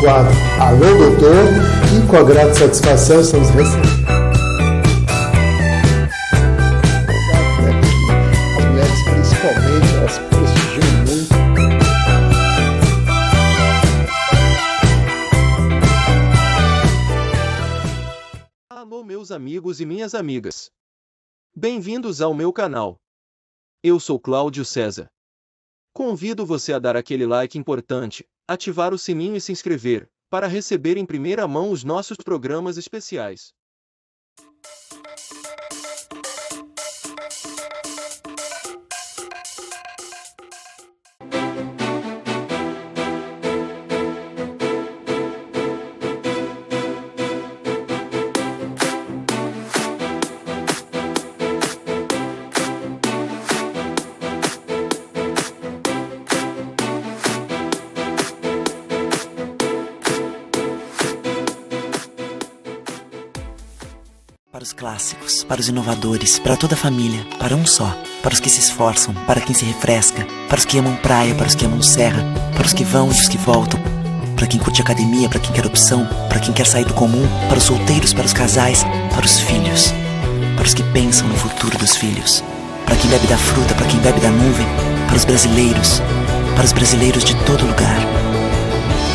quadro Alô Doutor, e com a grata satisfação estamos recebendo. As mulheres, principalmente, elas prestigiam muito. Alô, meus amigos e minhas amigas. Bem-vindos ao meu canal. Eu sou Cláudio César. Convido você a dar aquele like importante, ativar o sininho e se inscrever, para receber em primeira mão os nossos programas especiais. Para os clássicos, para os inovadores, para toda a família, para um só. Para os que se esforçam, para quem se refresca, para os que amam praia, para os que amam serra, para os que vão e os que voltam, para quem curte academia, para quem quer opção, para quem quer sair do comum, para os solteiros, para os casais, para os filhos, para os que pensam no futuro dos filhos, para quem bebe da fruta, para quem bebe da nuvem, para os brasileiros de todo lugar,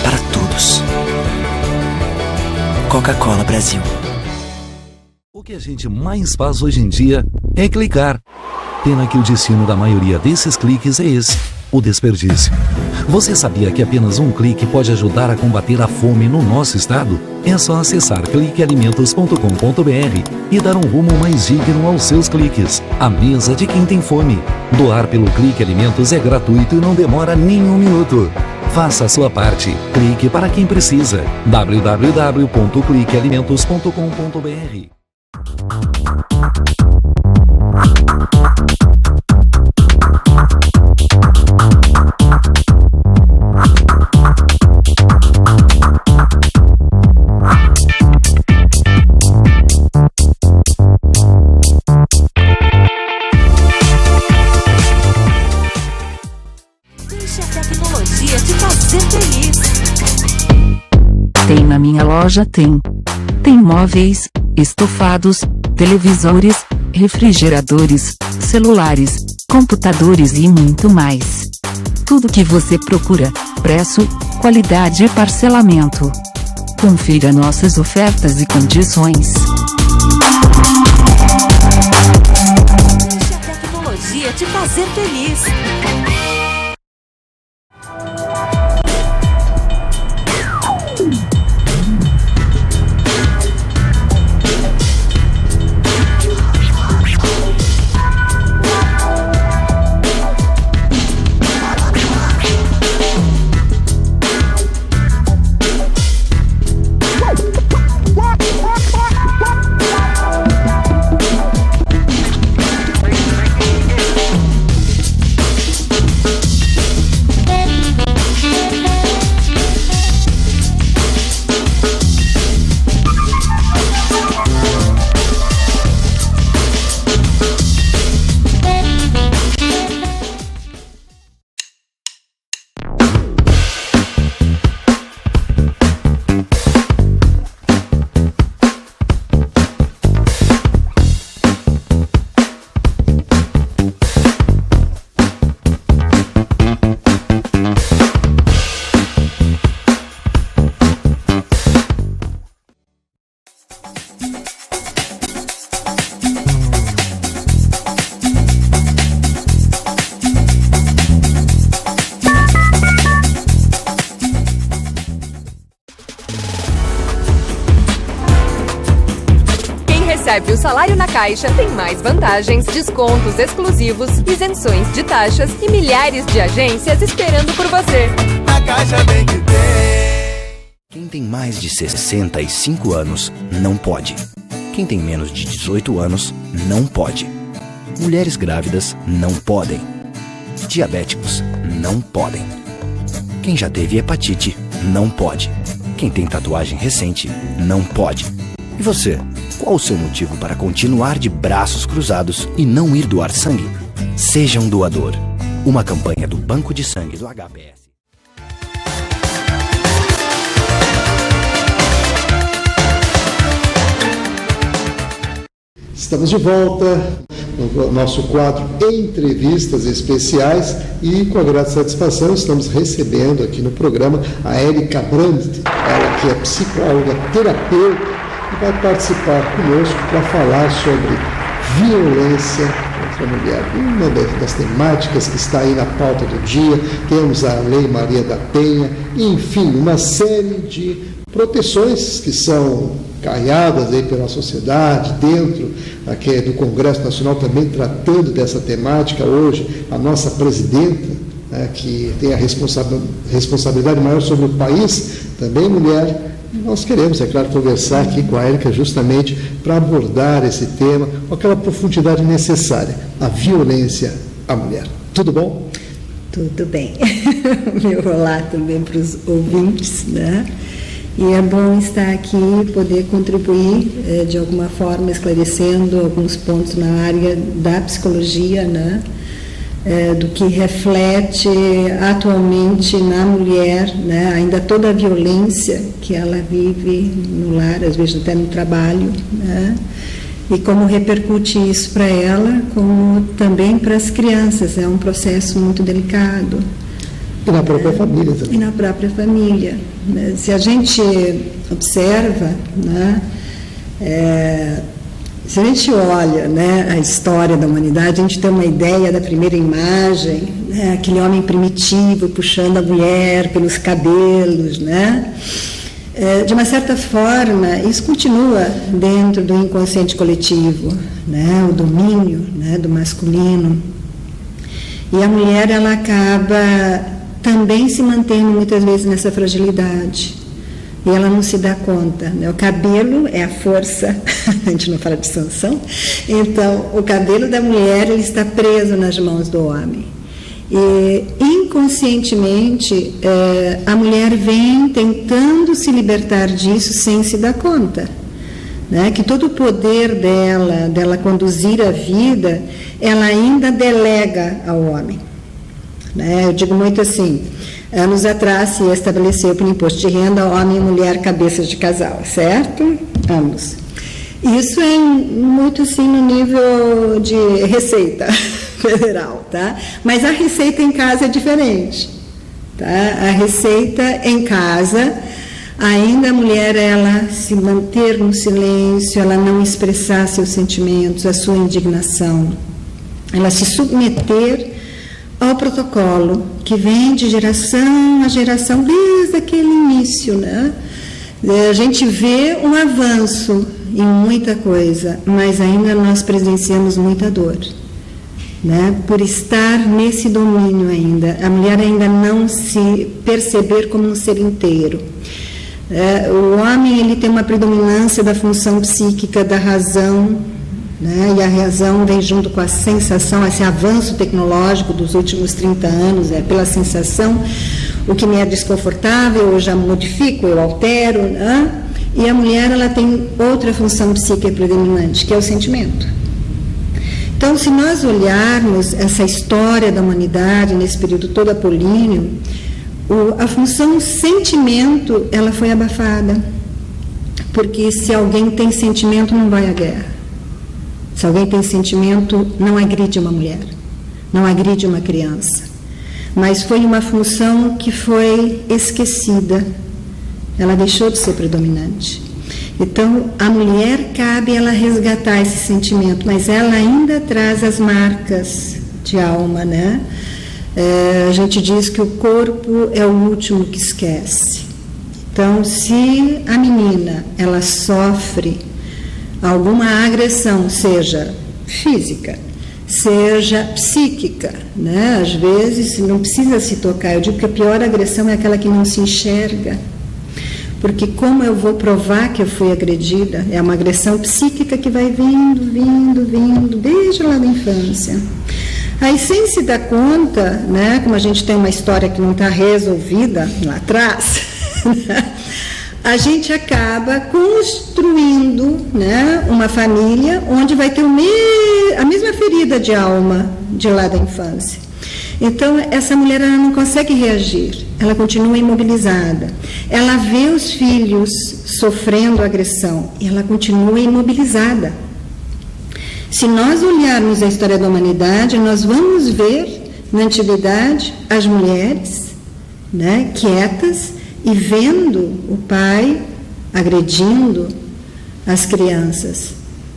para todos. Coca-Cola Brasil. O que a gente mais faz hoje em dia é clicar. Pena que o destino da maioria desses cliques é esse, o desperdício. Você sabia que apenas um clique pode ajudar a combater a fome no nosso estado? É só acessar cliquealimentos.com.br e dar um rumo mais digno aos seus cliques. A mesa de quem tem fome. Doar pelo Clique Alimentos é gratuito e não demora nem um minuto. Faça a sua parte. Clique para quem precisa. www.cliquealimentos.com.br. Deixe a tecnologia te fazer feliz. Tem na minha loja, tem móveis, estofados, televisores, refrigeradores, celulares, computadores e muito mais. Tudo que você procura, preço, qualidade e parcelamento. Confira nossas ofertas e condições. Deixe a tecnologia te fazer feliz. Recebe o salário na Caixa, tem mais vantagens, descontos exclusivos, isenções de taxas e milhares de agências esperando por você. Na Caixa tem que ter. Quem tem mais de 65 anos não pode. Quem tem menos de 18 anos não pode. Mulheres grávidas não podem. Diabéticos não podem. Quem já teve hepatite não pode. Quem tem tatuagem recente não pode. E você? Qual o seu motivo para continuar de braços cruzados e não ir doar sangue? Seja um doador. Uma campanha do Banco de Sangue do HPS. Estamos de volta no nosso quadro Entrevistas Especiais e com a grata satisfação estamos recebendo aqui no programa a Érica Brandt, ela que é psicóloga, terapeuta e vai participar conosco para falar sobre violência contra a mulher. Uma das temáticas que está aí na pauta do dia, temos a Lei Maria da Penha, enfim, uma série de proteções que são caiadas aí pela sociedade, dentro aqui do Congresso Nacional também tratando dessa temática. Hoje, a nossa presidenta, né, que tem a responsabilidade maior sobre o país, também mulher. Nós queremos, é claro, conversar aqui com a Érica justamente para abordar esse tema com aquela profundidade necessária, a violência à mulher. Tudo bom? Tudo bem. Meu olá também para os ouvintes, né? E é bom estar aqui e poder contribuir de alguma forma, esclarecendo alguns pontos na área da psicologia, né? Do que reflete atualmente na mulher, né? Ainda toda a violência que ela vive no lar, às vezes até no trabalho, né? E como repercute isso para ela, como também para as crianças. É um processo muito delicado. E na própria família também. E na própria família. Se a gente observa, né, se a gente olha, né, a história da humanidade, a gente tem uma ideia da primeira imagem, né, aquele homem primitivo puxando a mulher pelos cabelos, né? De uma certa forma, isso continua dentro do inconsciente coletivo, né, o domínio, né, do masculino. E a mulher, ela acaba também se mantendo muitas vezes nessa fragilidade. E ela não se dá conta, né? O cabelo é a força, a gente não fala de Sansão, então o cabelo da mulher ele está preso nas mãos do homem. E inconscientemente a mulher vem tentando se libertar disso sem se dar conta, né? Que todo o poder dela conduzir a vida, ela ainda delega ao homem. Eu digo muito assim, anos atrás se estabeleceu para o imposto de renda homem e mulher cabeças de casal, certo? Ambos. Isso é muito assim no nível de receita federal, tá? Mas a receita em casa é diferente, tá? A receita em casa, ainda a mulher, ela se manter no silêncio, ela não expressar seus sentimentos, a sua indignação, ela se submeter ao protocolo que vem de geração a geração desde aquele início, né? A gente vê um avanço em muita coisa, mas ainda nós presenciamos muita dor, né? Por estar nesse domínio ainda, a mulher ainda não se perceber como um ser inteiro. O homem ele tem uma predominância da função psíquica, da razão, né? E a razão vem junto com a sensação, esse avanço tecnológico dos últimos 30 anos, pela sensação, o que me é desconfortável, eu já modifico, eu altero, né? E a mulher ela tem outra função psíquica predominante, que é o sentimento. Então, se nós olharmos essa história da humanidade, nesse período todo apolíneo, a função sentimento, ela foi abafada, porque se alguém tem sentimento, não vai à guerra. Se alguém tem sentimento, não agride uma mulher, não agride uma criança. Mas foi uma função que foi esquecida, ela deixou de ser predominante. Então, a mulher cabe ela resgatar esse sentimento, mas ela ainda traz as marcas de alma, né? A gente diz que o corpo é o último que esquece. Então, se a menina, ela sofre alguma agressão, seja física, seja psíquica, né? Às vezes não precisa se tocar. Eu digo que a pior agressão é aquela que não se enxerga, porque como eu vou provar que eu fui agredida? É uma agressão psíquica que vai vindo, desde lá da infância. Aí, sem se dar conta, né? Como a gente tem uma história que não está resolvida lá atrás, a gente acaba construindo, né, uma família onde vai ter a mesma ferida de alma de lá da infância. Então, essa mulher ela não consegue reagir, ela continua imobilizada. Ela vê os filhos sofrendo agressão e ela continua imobilizada. Se nós olharmos a história da humanidade, nós vamos ver na antiguidade as mulheres, né, quietas e vendo o pai agredindo as crianças.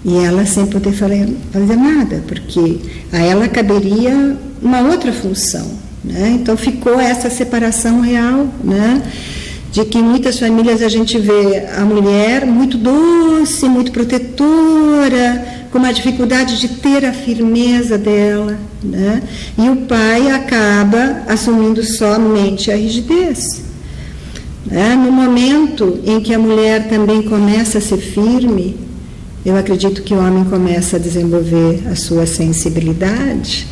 E ela sem poder fazer nada, porque a ela caberia uma outra função, né? Então ficou essa separação real, né? De que em muitas famílias a gente vê a mulher muito doce, muito protetora, com uma dificuldade de ter a firmeza dela, né? E o pai acaba assumindo somente a rigidez. No momento em que a mulher também começa a ser firme, eu acredito que o homem começa a desenvolver a sua sensibilidade,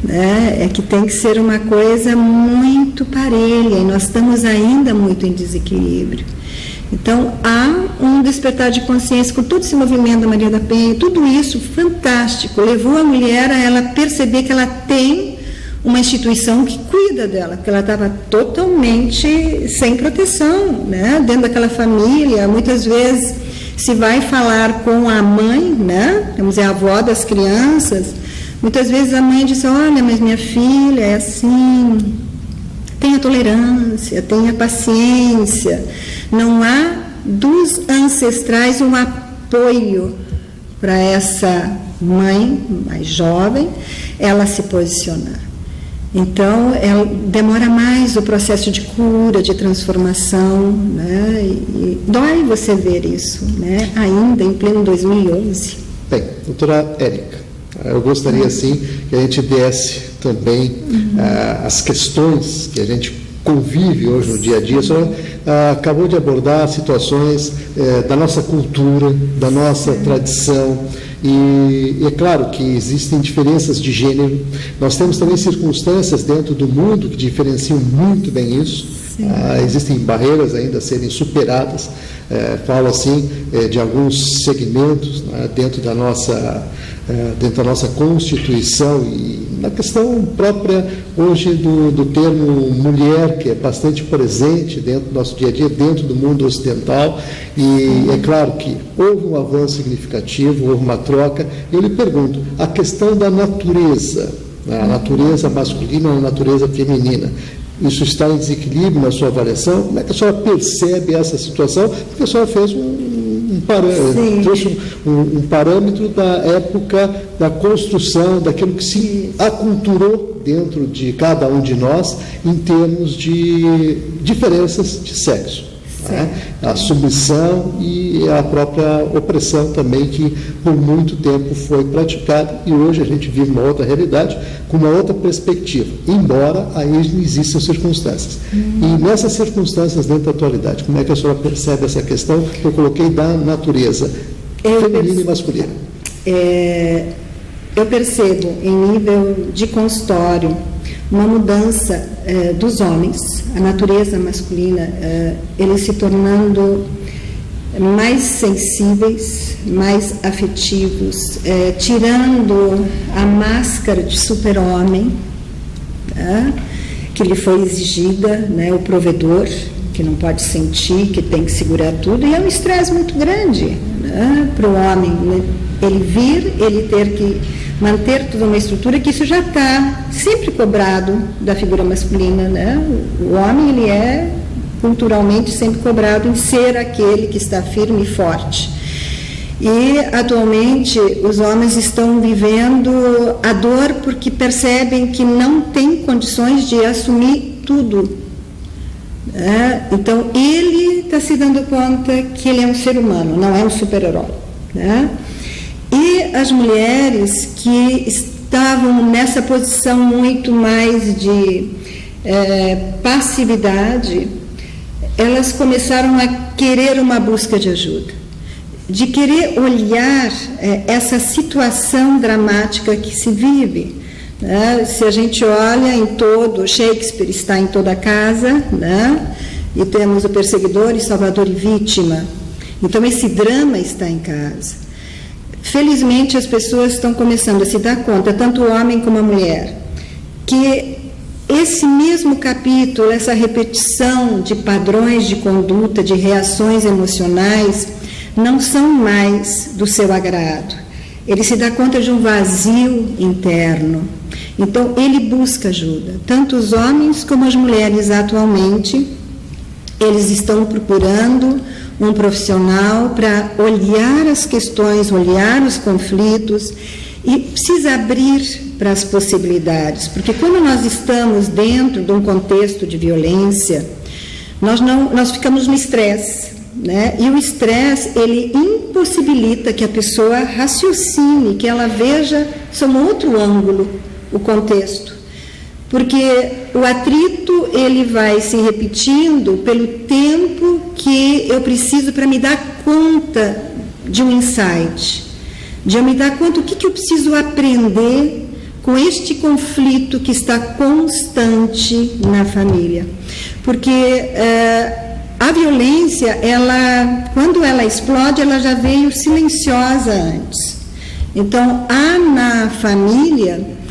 né? É que tem que ser uma coisa muito parelha, e nós estamos ainda muito em desequilíbrio. Então, há um despertar de consciência com todo esse movimento da Maria da Penha, tudo isso fantástico, levou a mulher a ela perceber que ela tem uma instituição que cuida dela, porque ela estava totalmente sem proteção, né? Dentro daquela família, muitas vezes se vai falar com a mãe, né? Vamos dizer, a avó das crianças, muitas vezes a mãe diz, olha, mas minha filha é assim, tenha tolerância, tenha paciência. Não há dos ancestrais um apoio para essa mãe mais jovem, ela se posicionar. Então, ela demora mais o processo de cura, de transformação, né? E dói você ver isso, né? Ainda em pleno 2011. Bem, doutora Érica, eu gostaria, assim, que a gente desse também as questões que a gente convive hoje no dia a dia. A senhora acabou de abordar situações da nossa cultura, da nossa tradição, e é claro que existem diferenças de gênero. Nós temos também circunstâncias dentro do mundo que diferenciam muito bem isso. Existem barreiras ainda a serem superadas. Falo assim de alguns segmentos, né, dentro da nossa Constituição, e na questão própria hoje do termo mulher, que é bastante presente dentro do nosso dia a dia, dentro do mundo ocidental. E é claro que houve um avanço significativo, houve uma troca. Eu lhe pergunto, a questão da natureza, a natureza masculina ou a natureza feminina, isso está em desequilíbrio na sua avaliação? Como é que a senhora percebe essa situação? Porque a senhora fez trouxe um parâmetro da época da construção, daquilo que se aculturou dentro de cada um de nós em termos de diferenças de sexo. Né? A submissão e a própria opressão também, que por muito tempo foi praticada, e hoje a gente vive uma outra realidade, com uma outra perspectiva, embora aí existam circunstâncias. E nessas circunstâncias, dentro da atualidade, como é que a senhora percebe essa questão que eu coloquei da natureza feminina e masculina? Eu percebo, em nível de consultório, uma mudança dos homens, a natureza masculina, eles se tornando mais sensíveis, mais afetivos, tirando a máscara de super-homem, tá? Que lhe foi exigida, né, o provedor, que não pode sentir, que tem que segurar tudo, e é um estresse muito grande, né, para o homem, né? Ele vir, ele ter que manter toda uma estrutura, que isso já está sempre cobrado da figura masculina, né? O homem, ele é culturalmente sempre cobrado em ser aquele que está firme e forte. E atualmente os homens estão vivendo a dor porque percebem que não têm condições de assumir tudo. Então ele está se dando conta que ele é um ser humano, não é um super-herói, né? E as mulheres que estavam nessa posição muito mais de passividade, elas começaram a querer uma busca de ajuda, de querer olhar essa situação dramática que se vive. Né? Se a gente olha em todo, Shakespeare está em toda a casa, né? E temos o perseguidor e salvador e vítima. Então esse drama está em casa. Felizmente as pessoas estão começando a se dar conta, tanto o homem como a mulher, que esse mesmo capítulo, essa repetição de padrões de conduta, de reações emocionais, não são mais do seu agrado. ele se dá conta de um vazio interno. Então, ele busca ajuda. Tanto os homens como as mulheres atualmente, eles estão procurando um profissional para olhar as questões, olhar os conflitos e precisa abrir para as possibilidades. Porque quando nós estamos dentro de um contexto de violência, nós ficamos no estresse. Né? E o estresse, ele impossibilita que a pessoa raciocine, que ela veja sob outro ângulo o contexto. Porque o atrito, ele vai se repetindo pelo tempo que eu preciso para me dar conta de um insight, de eu me dar conta do que eu preciso aprender com este conflito que está constante na família. Porque a violência, quando ela explode, ela já veio silenciosa antes. Então, há na família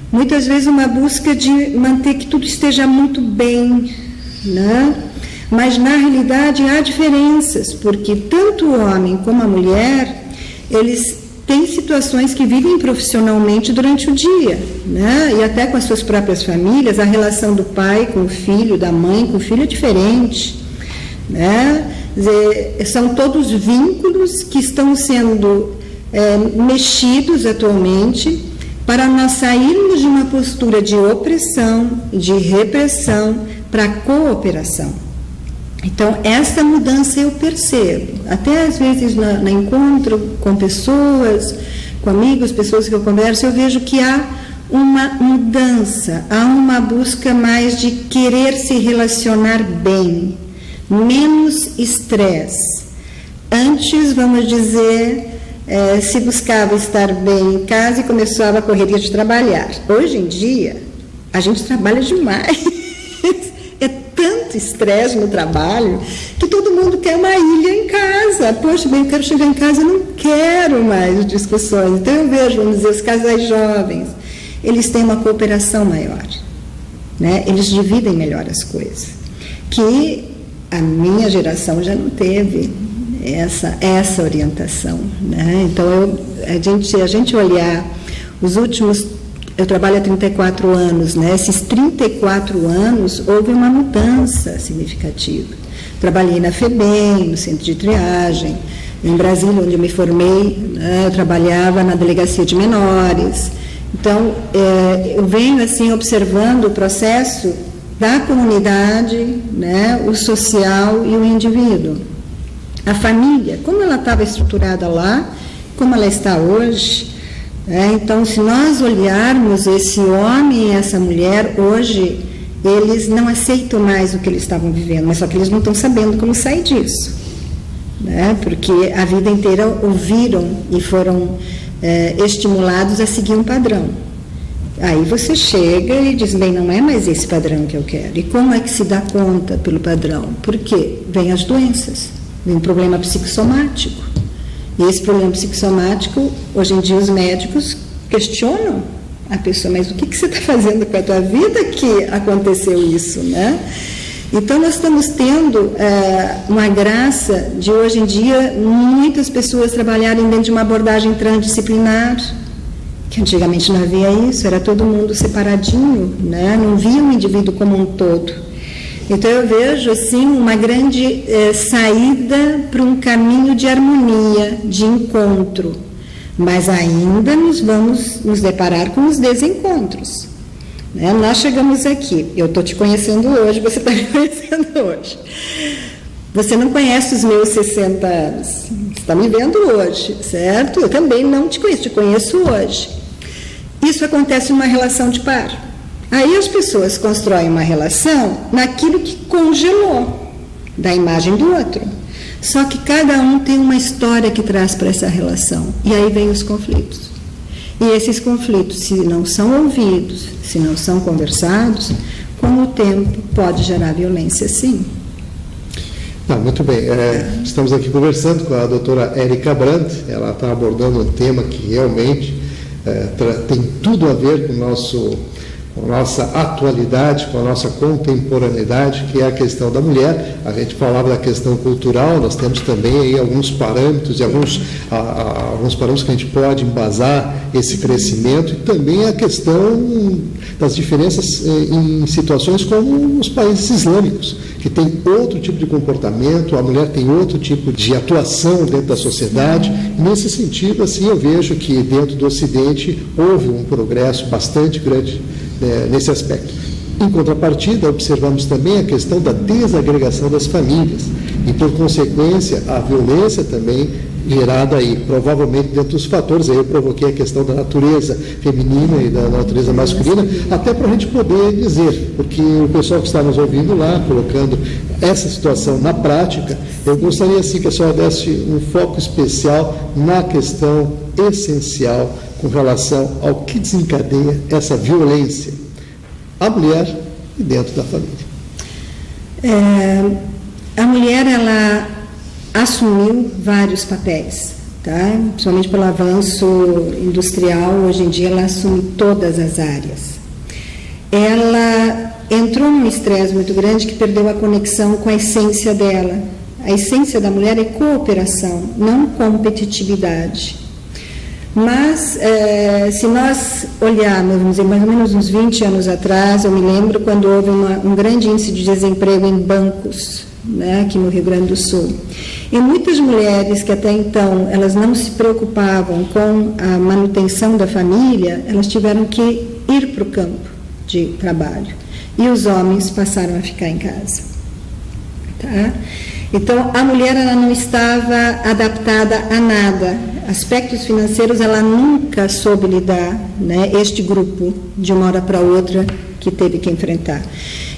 muitas vezes uma busca de manter que tudo esteja muito bem, né? Mas na realidade há diferenças, porque tanto o homem como a mulher, eles têm situações que vivem profissionalmente durante o dia, né? E até com as suas próprias famílias, a relação do pai com o filho, da mãe com o filho é diferente, né? Quer dizer, são todos vínculos que estão sendo mexidos atualmente, para nós sairmos de uma postura de opressão, de repressão, para cooperação. Então, essa mudança eu percebo. Até às vezes, no encontro com pessoas, com amigos, pessoas que eu converso, eu vejo que há uma mudança, há uma busca mais de querer se relacionar bem, menos estresse. Antes, vamos dizer, se buscava estar bem em casa e começava a correria de trabalhar. Hoje em dia, a gente trabalha demais. É tanto estresse no trabalho que todo mundo quer uma ilha em casa. Poxa, bem, eu quero chegar em casa, eu não quero mais discussões. Então eu vejo, vamos dizer, os casais jovens, eles têm uma cooperação maior, né? Eles dividem melhor as coisas, que a minha geração já não teve essa orientação, né? Então, a gente olhar os últimos, eu trabalho há 34 anos, né? Esses 34 anos houve uma mudança significativa. Trabalhei na FEBEM, no centro de triagem, em Brasília, onde eu me formei, né? Eu trabalhava na delegacia de menores. Então, eu venho assim observando o processo da comunidade, né? O social e o indivíduo. A família, como ela estava estruturada lá, como ela está hoje. Então, se nós olharmos esse homem e essa mulher, hoje, eles não aceitam mais o que eles estavam vivendo, mas só que eles não estão sabendo como sair disso. Né? Porque a vida inteira ouviram e foram estimulados a seguir um padrão. Aí você chega e diz, bem, não é mais esse padrão que eu quero. E como é que se dá conta pelo padrão? Por quê? Vem as doenças. Um problema psicossomático. E esse problema psicossomático, hoje em dia os médicos questionam a pessoa, mas o que você está fazendo com a tua vida que aconteceu isso, né? Então nós estamos tendo uma graça de hoje em dia muitas pessoas trabalharem dentro de uma abordagem transdisciplinar, que antigamente não havia isso, era todo mundo separadinho, né? Não via o indivíduo como um todo. Então eu vejo assim uma grande saída para um caminho de harmonia, de encontro, mas ainda nos vamos nos deparar com os desencontros. Né? Nós chegamos aqui, eu estou te conhecendo hoje, você está me conhecendo hoje. Você não conhece os meus 60 anos, você está me vendo hoje, certo? Eu também não te conheço hoje. Isso acontece numa relação de par. Aí as pessoas constroem uma relação naquilo que congelou da imagem do outro. Só que cada um tem uma história que traz para essa relação. E aí vem os conflitos. E esses conflitos, se não são ouvidos, se não são conversados, com o tempo pode gerar violência, sim. Muito bem. Estamos aqui conversando com a doutora Érica Brandt. Ela está abordando um tema que realmente tem tudo a ver com o nosso com a nossa atualidade, com a nossa contemporaneidade, que é a questão da mulher. A gente falava da questão cultural, nós temos também aí alguns parâmetros e alguns parâmetros que a gente pode embasar esse crescimento, e também a questão das diferenças em situações como os países islâmicos, que tem outro tipo de comportamento, a mulher tem outro tipo de atuação dentro da sociedade. Nesse sentido, assim, eu vejo que dentro do Ocidente houve um progresso bastante grande nesse aspecto. Em contrapartida, observamos também a questão da desagregação das famílias e, por consequência, a violência também gerada aí, provavelmente dentro dos fatores. Aí eu provoquei a questão da natureza feminina e da natureza masculina, até para a gente poder dizer, porque o pessoal que está nos ouvindo lá, colocando essa situação na prática, eu gostaria assim que a senhora desse um foco especial na questão essencial com relação ao que desencadeia essa violência à mulher e dentro da família. A mulher, ela assumiu vários papéis, tá? Principalmente pelo avanço industrial, hoje em dia ela assume todas as áreas. Ela entrou num estresse muito grande que perdeu a conexão com a essência dela. A essência da mulher é cooperação, não competitividade. Mas, se nós olharmos, vamos dizer, mais ou menos uns 20 anos atrás, eu me lembro quando houve um grande índice de desemprego em bancos, né, aqui no Rio Grande do Sul. E muitas mulheres que até então elas não se preocupavam com a manutenção da família, elas tiveram que ir para o campo de trabalho. E os homens passaram a ficar em casa. Tá? Então, a mulher ela não estava adaptada a nada. Aspectos financeiros ela nunca soube lidar, né? Este grupo, de uma hora para outra, que teve que enfrentar.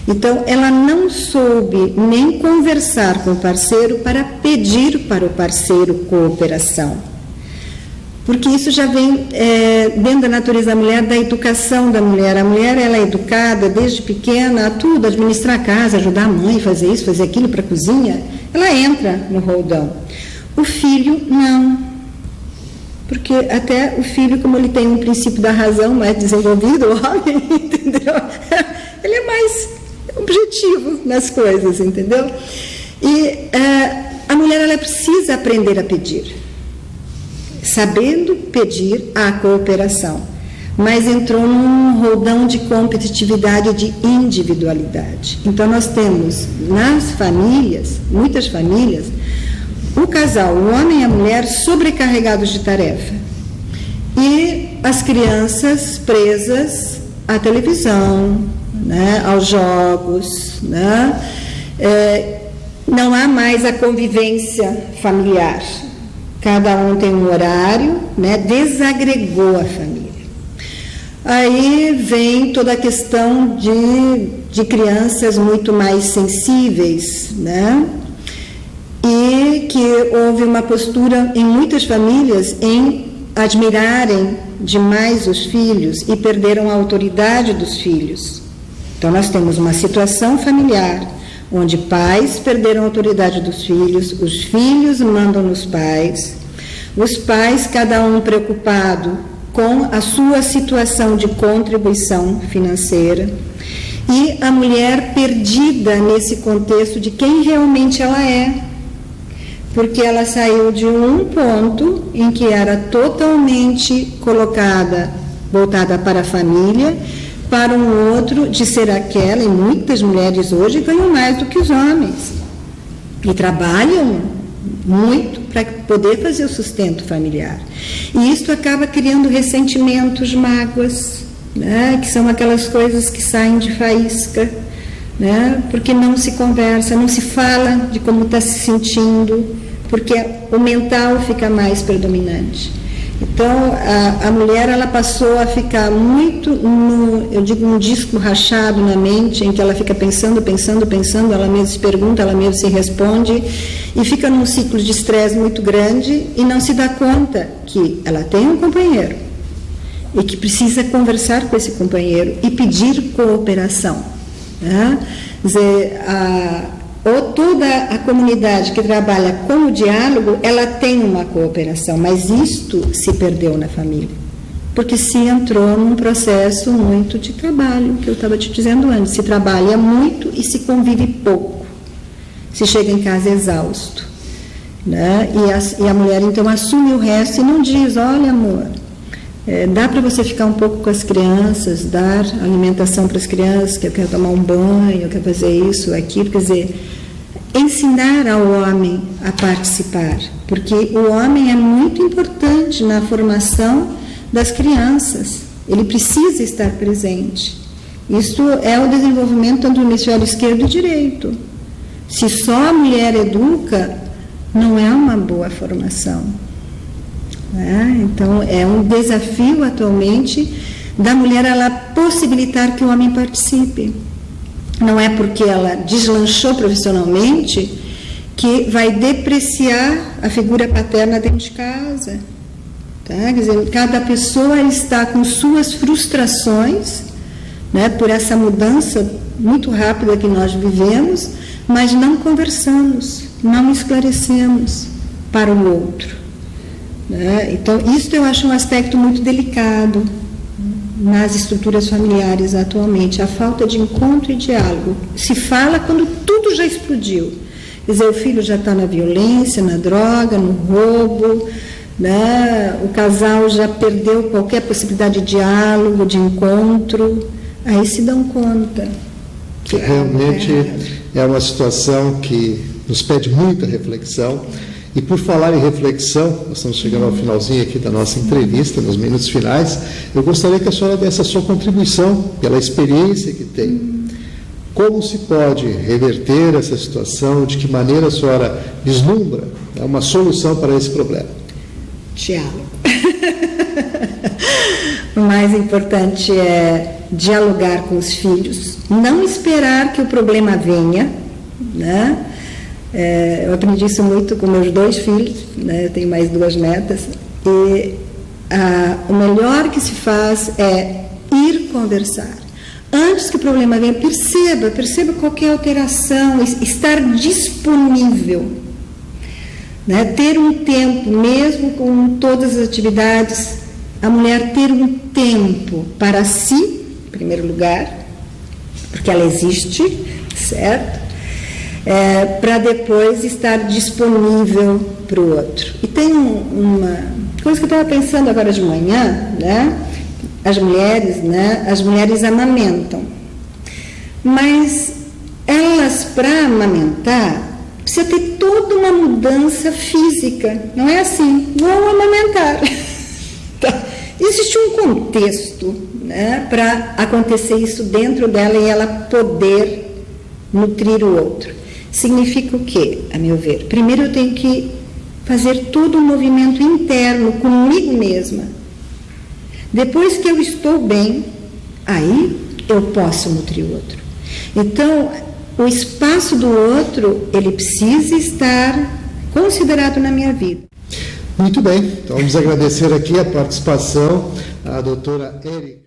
Então, ela não soube nem conversar com o parceiro para pedir para o parceiro cooperação. Porque isso já vem dentro da natureza da mulher, da educação da mulher. A mulher ela é educada desde pequena a tudo, administrar a casa, ajudar a mãe, fazer isso, fazer aquilo para a cozinha. Ela entra no roldão. O filho, não. Porque até o filho, como ele tem um princípio da razão mais desenvolvido, o homem, entendeu? Ele é mais objetivo nas coisas, entendeu? E a mulher ela precisa aprender a pedir, sabendo pedir a cooperação, mas entrou num roldão de competitividade, de individualidade. Então nós temos nas famílias, muitas famílias, o casal, o homem e a mulher sobrecarregados de tarefa e as crianças presas à televisão, né, aos jogos, né? Não há mais a convivência familiar. Cada um tem um horário, né? Desagregou a família. Aí vem toda a questão de crianças muito mais sensíveis, né? E que houve uma postura em muitas famílias em admirarem demais os filhos e perderam a autoridade dos filhos. Então nós temos uma situação familiar onde pais perderam a autoridade dos filhos, os filhos mandam nos pais, os pais, cada um preocupado com a sua situação de contribuição financeira, e a mulher perdida nesse contexto de quem realmente ela é, porque ela saiu de um ponto em que era totalmente colocada, voltada para a família, para um outro de ser aquela, e muitas mulheres hoje ganham mais do que os homens e trabalham muito para poder fazer o sustento familiar, e isso acaba criando ressentimentos, mágoas, né, que são aquelas coisas que saem de faísca, né, porque não se conversa, não se fala de como está se sentindo, porque o mental fica mais predominante. Então, a mulher ela passou a ficar muito, eu digo, um disco rachado na mente, em que ela fica pensando, ela mesma se pergunta, ela mesma se responde, e fica num ciclo de estresse muito grande e não se dá conta que ela tem um companheiro e que precisa conversar com esse companheiro e pedir cooperação, né? Quer dizer, ou toda a comunidade que trabalha com o diálogo, ela tem uma cooperação, mas isto se perdeu na família. porque se entrou num processo muito de trabalho, que eu estava te dizendo antes, se trabalha muito e se convive pouco, se chega em casa exausto, né? E a mulher então assume o resto e não diz, olha amor, dá para você ficar um pouco com as crianças, dar alimentação para as crianças, que eu quero tomar um banho, eu quero fazer isso, aquilo, quer dizer, ensinar ao homem a participar, porque o homem é muito importante na formação das crianças, ele precisa estar presente. Isso é o desenvolvimento tanto do hemisfério esquerdo e direito. Se só a mulher educa, não é uma boa formação. Então, é um desafio atualmente da mulher ela possibilitar que o homem participe. Não é porque ela deslanchou profissionalmente que vai depreciar a figura paterna dentro de casa. Tá? Quer dizer, cada pessoa está com suas frustrações, né, por essa mudança muito rápida que nós vivemos, mas não conversamos, não esclarecemos para o outro. Né? Então, isso eu acho um aspecto muito delicado nas estruturas familiares atualmente, a falta de encontro e diálogo. Se fala quando tudo já explodiu. Quer dizer, o filho já está na violência, na droga, no roubo, né? O casal já perdeu qualquer possibilidade de diálogo, de encontro, aí se dão conta. Que realmente é uma situação que nos pede muita reflexão. E por falar em reflexão, nós estamos chegando ao finalzinho aqui da nossa entrevista, nos minutos finais, eu gostaria que a senhora desse a sua contribuição, pela experiência que tem. Como se pode reverter essa situação? De que maneira a senhora vislumbra uma solução para esse problema? Diálogo. O mais importante é dialogar com os filhos, não esperar que o problema venha, né? Eu aprendi isso muito com meus 2 filhos, né? Eu tenho mais 2 netas, e o melhor que se faz é ir conversar. Antes que o problema venha, perceba qualquer alteração, estar disponível, né? Ter um tempo, mesmo com todas as atividades, a mulher ter um tempo para si, em primeiro lugar, porque ela existe, certo? Para depois estar disponível para o outro. E tem uma coisa que eu estava pensando agora de manhã, né? As mulheres amamentam, mas elas, para amamentar, precisa ter toda uma mudança física, não é assim, vão amamentar. Tá. Existe um contexto, né, para acontecer isso dentro dela e ela poder nutrir o outro. Significa o quê, a meu ver? Primeiro eu tenho que fazer todo um movimento interno comigo mesma. Depois que eu estou bem, aí eu posso nutrir o outro. Então, o espaço do outro, ele precisa estar considerado na minha vida. Muito bem, então vamos agradecer aqui a participação da doutora Érica.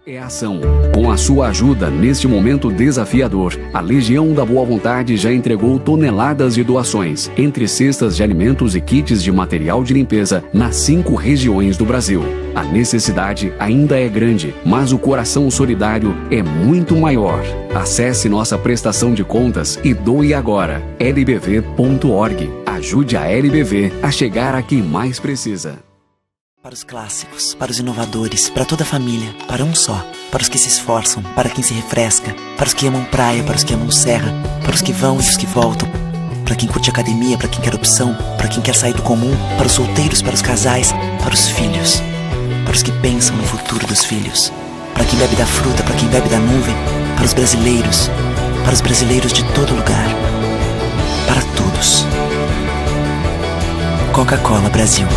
É ação. Com a sua ajuda, neste momento desafiador, a Legião da Boa Vontade já entregou toneladas de doações, entre cestas de alimentos e kits de material de limpeza, nas 5 regiões do Brasil. A necessidade ainda é grande, mas o coração solidário é muito maior. Acesse nossa prestação de contas e doe agora. lbv.org. Ajude a LBV a chegar a quem mais precisa. Para os clássicos, para os inovadores, para toda a família, para um só. Para os que se esforçam, para quem se refresca, para os que amam praia, para os que amam serra, para os que vão e os que voltam, para quem curte academia, para quem quer opção, para quem quer sair do comum, para os solteiros, para os casais, para os filhos, para os que pensam no futuro dos filhos, para quem bebe da fruta, para quem bebe da nuvem, para os brasileiros de todo lugar, para todos. Coca-Cola Brasil.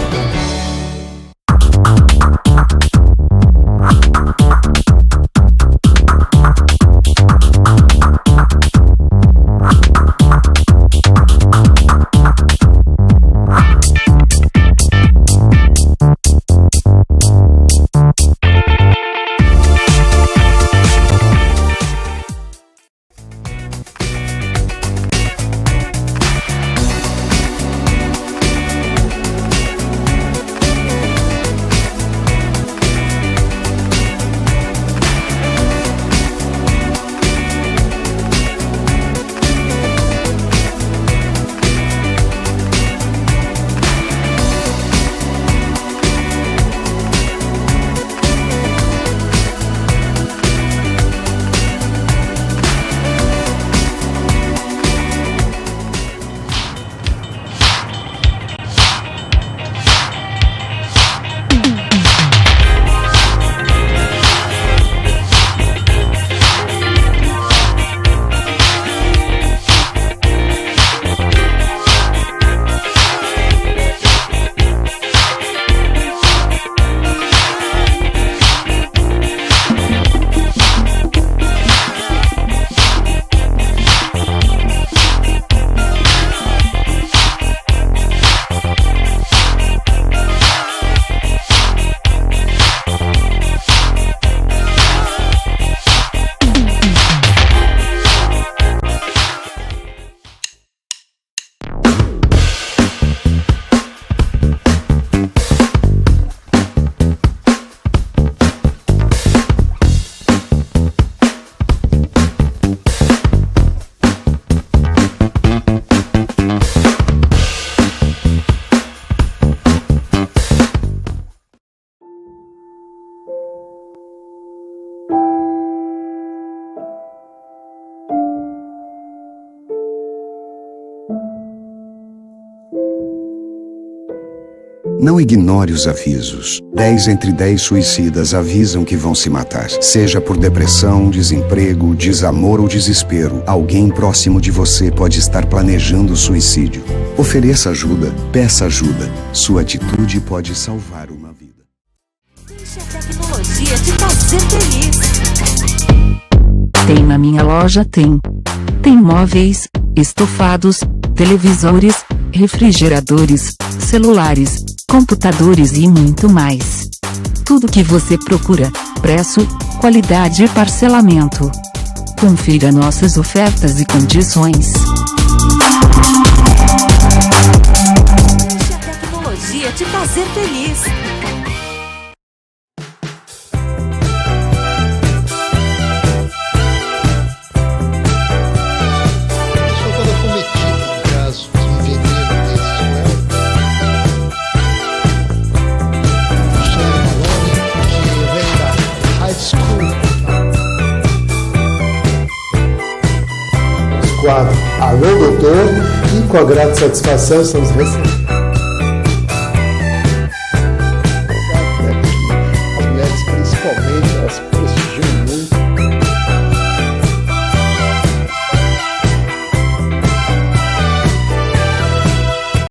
Não ignore os avisos. 10 entre 10 suicidas avisam que vão se matar. Seja por depressão, desemprego, desamor ou desespero, alguém próximo de você pode estar planejando suicídio. Ofereça ajuda, peça ajuda. Sua atitude pode salvar uma vida. Deixe a tecnologia te fazer feliz. Tem na minha loja, tem. Tem móveis, estofados, televisores, refrigeradores, celulares, computadores e muito mais. Tudo que você procura, preço, qualidade e parcelamento. Confira nossas ofertas e condições. Deixe a tecnologia te fazer feliz. Quadro Alô Doutor, e com a grata satisfação estamos recebendo